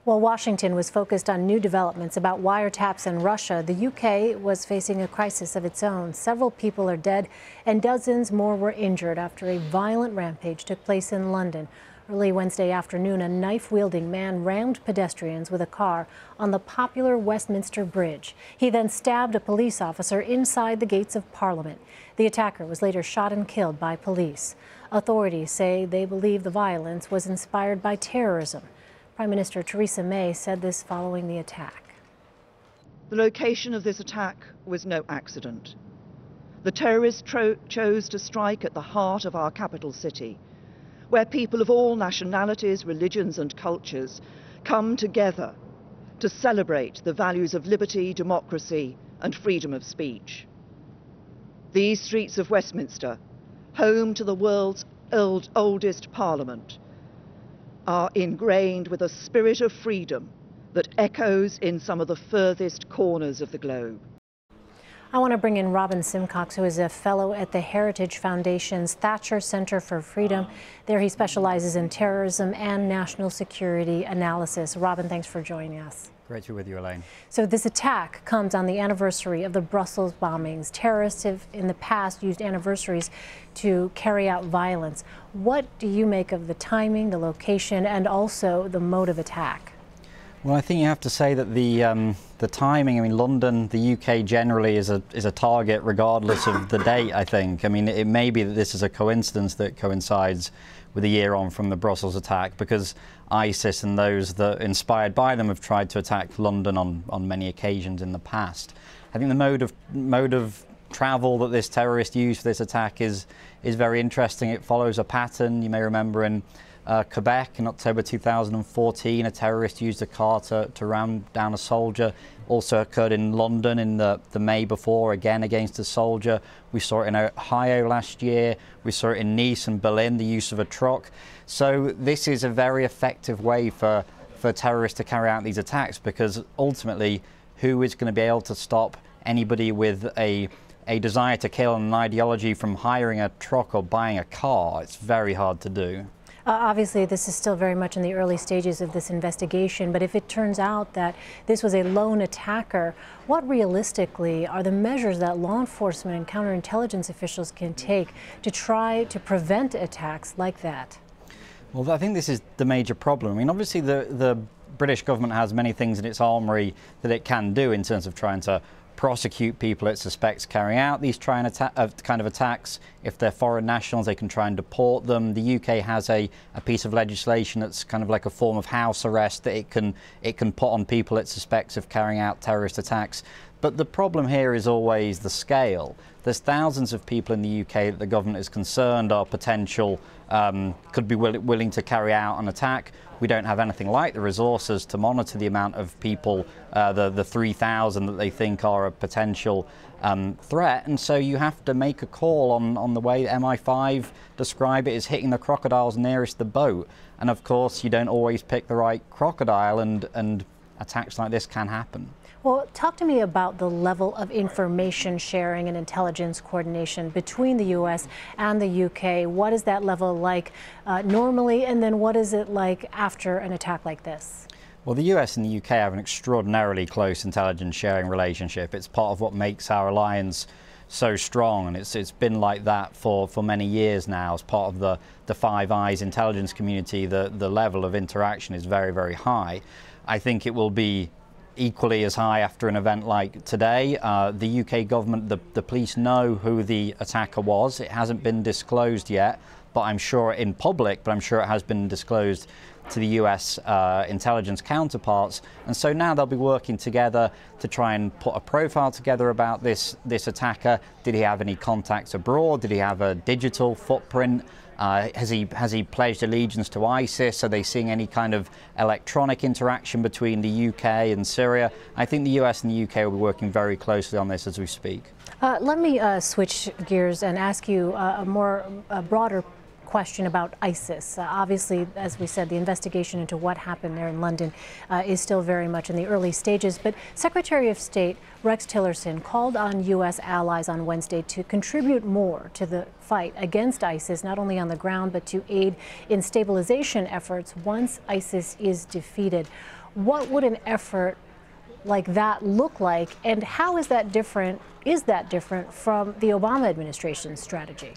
While Washington was focused on new developments about wiretaps in Russia, the UK was facing a crisis of its own. Several people are dead and dozens more were injured after a violent rampage took place in London. Early Wednesday afternoon, a knife-wielding man rammed pedestrians with a car on the popular Westminster Bridge. He then stabbed a police officer inside the gates of Parliament. The attacker was later shot and killed by police. Authorities say they believe the violence was inspired by terrorism. Prime Minister Theresa May said this following the attack. The location of this attack was no accident. The terrorists chose to strike at the heart of our capital city, where people of all nationalities, religions and cultures come together to celebrate the values of liberty, democracy and freedom of speech. These streets of Westminster, home to the world's oldest parliament, are ingrained with a spirit of freedom that echoes in some of the furthest corners of the globe. I want to bring in Robin Simcox, who is a fellow at the Heritage Foundation's Thatcher Center for Freedom. There he specializes in terrorism and national security analysis. Robin, thanks for joining us. Great to be with you, Elaine. So this attack comes on the anniversary of the Brussels bombings. Terrorists have in the past used anniversaries to carry out violence. What do you make of the timing, the location, and also the mode of attack? Well, I think you have to say that the timing, I mean, London, the UK generally is a target regardless of the date, I think. I mean, it may be that this is a coincidence that coincides with a year on from the Brussels attack, because ISIS and those that are inspired by them have tried to attack London on many occasions in the past. I think the mode of travel that this terrorist used for this attack is very interesting. It follows a pattern. You may remember in Quebec in October 2014, a terrorist used a car to ram down a soldier. Also occurred in London in the May before, again against a soldier. We saw it in Ohio last year. We saw it in Nice and Berlin, the use of a truck. So this is a very effective way for terrorists to carry out these attacks, because ultimately, who is going to be able to stop anybody with a desire to kill and an ideology from hiring a truck or buying a car? It's very hard to do. Obviously, this is still very much in the early stages of this investigation, but if it turns out that this was a lone attacker, what realistically are the measures that law enforcement and counterintelligence officials can take to try to prevent attacks like that? Well, I think this is the major problem. I mean, obviously the British government has many things in its armoury that it can do in terms of trying to prosecute people it suspects carrying out these kind of attacks. If they're foreign nationals, they can try and deport them. The UK has a piece of legislation that's kind of like a form of house arrest that it can put on people it suspects of carrying out terrorist attacks. But the problem here is always the scale. There's thousands of people in the UK that the government is concerned are potential, could be willing to carry out an attack. We don't have anything like the resources to monitor the amount of people, the 3,000 that they think are a potential threat. And so you have to make a call on the way MI5 describe it as hitting the crocodiles nearest the boat. And of course, you don't always pick the right crocodile, and attacks like this can happen. Well, talk to me about the level of information sharing and intelligence coordination between the U.S. and the UK. What is that level like normally, and then what is it like after an attack like this? Well, the US and the UK have an extraordinarily close intelligence sharing relationship. It's part of what makes our alliance so strong, and it's been like that for many years now. As part of the Five Eyes intelligence community, the level of interaction is very, very high. I think it will be equally as high after an event like today. The UK government, the police know who the attacker was. It hasn't been disclosed yet, but I'm sure in public, but I'm sure it has been disclosed to the US intelligence counterparts. And so now they'll be working together to try and put a profile together about this attacker. Did he have any contacts abroad? Did he have a digital footprint? Has he pledged allegiance to ISIS? Are they seeing any kind of electronic interaction between the UK and Syria? I think the US and the UK will be working very closely on this as we speak. Let me switch gears and ask you a broader question about ISIS. Obviously, as we said, the investigation into what happened there in London is still very much in the early stages. But Secretary of State Rex Tillerson called on U.S. allies on Wednesday to contribute more to the fight against ISIS, not only on the ground, but to aid in stabilization efforts once ISIS is defeated. What would an effort like that look like, and how is that different from the Obama administration's strategy?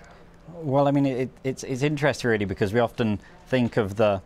Well, I mean, it's interesting really, because we often think of the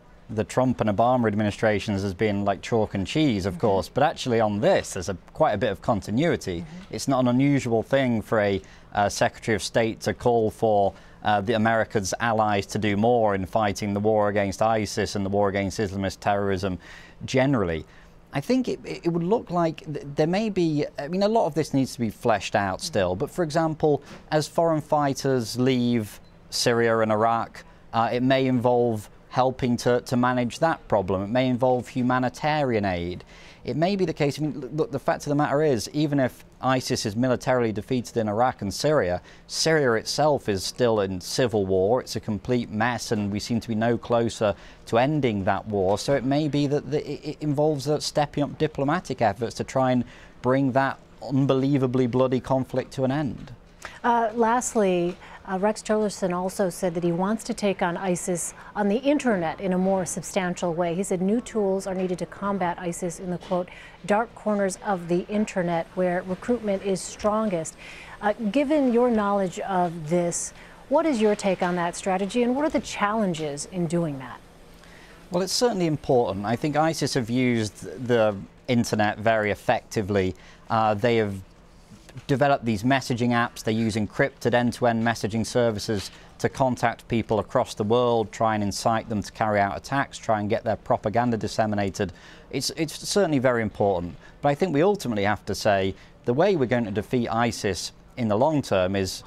Trump and Obama administrations as being like chalk and cheese, of course, but actually on this there's quite a bit of continuity. It's not an unusual thing for a Secretary of State to call for the America's allies to do more in fighting the war against ISIS and the war against Islamist terrorism generally. I think it would look like there may be, I mean, a lot of this needs to be fleshed out still, but for example, as foreign fighters leave Syria and Iraq, it may involve helping to manage that problem. It may involve humanitarian aid. It may be the case, I mean, look, the fact of the matter is, even if ISIS is militarily defeated in Iraq and Syria, Syria itself is still in civil war. It's a complete mess, and we seem to be no closer to ending that war. So it may be that it involves stepping up diplomatic efforts to try and bring that unbelievably bloody conflict to an end. Lastly, Rex Tillerson also said that he wants to take on ISIS on the internet in a more substantial way. He said new tools are needed to combat ISIS in the, quote, dark corners of the internet where recruitment is strongest. Given your knowledge of this, what is your take on that strategy, and what are the challenges in doing that? Well, it's certainly important. I think ISIS have used the internet very effectively. They have developed these messaging apps. They use encrypted end-to-end messaging services to contact people across the world, try and incite them to carry out attacks, try and get their propaganda disseminated. It's certainly very important. But I think we ultimately have to say the way we're going to defeat ISIS in the long term is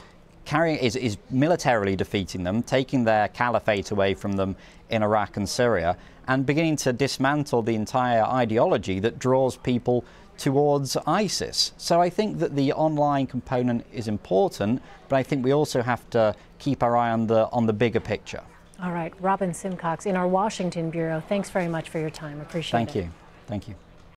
militarily defeating them, taking their caliphate away from them in Iraq and Syria, and beginning to dismantle the entire ideology that draws people towards ISIS. So I think that the online component is important, but I think we also have to keep our eye on the bigger picture. All right, Robin Simcox in our Washington bureau, thanks very much for your time. Appreciate it. Thank you. Thank you.